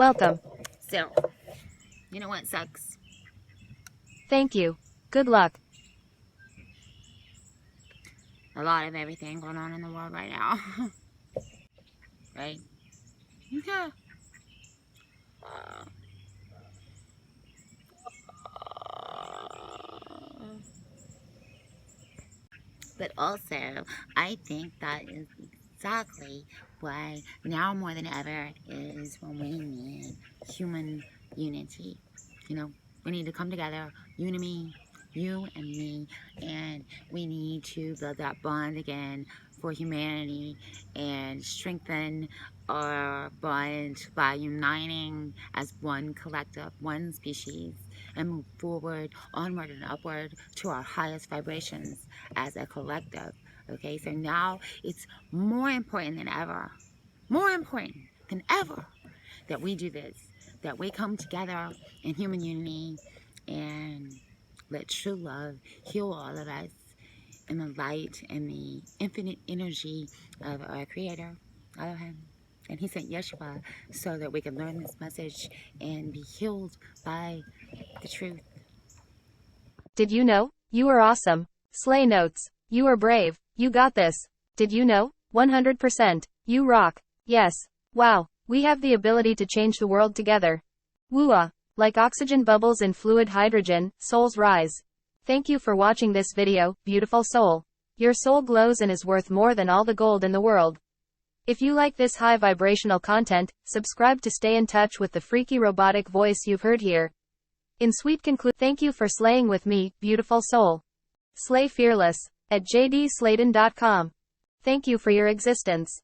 Welcome. So, you know what sucks? Thank you. Good luck. A lot of everything going on in the world right now. Right? Yeah. But also, I think that is exactly why now more than ever is when we need human unity. You know, we need to come together, youNme, you and me, and we need to build that bond again for humanity and strengthen our bond by uniting as one collective, one species, and move forward, onward and upward to our highest vibrations as a collective. Okay, so now it's more important than ever, that we do this, that we come together in human unity and let true love heal all of us in the light and the infinite energy of our Creator, Elohim. And He sent Yeshua so that we can learn this message and be healed by the truth. Did you know? You are awesome. Slay notes. You are brave. You got this. Did you know? 100%. You rock. Yes. Wow. We have the ability to change the world together. Woo-ah. Like oxygen bubbles in fluid hydrogen, souls rise. Thank you for watching this video, beautiful soul. Your soul glows and is worth more than all the gold in the world. If you like this high vibrational content, subscribe to stay in touch with the freaky robotic voice you've heard here. In sweet conclusion, thank you for slaying with me, beautiful soul. Slay fearless. At jdslayton.com. Thank you for your existence.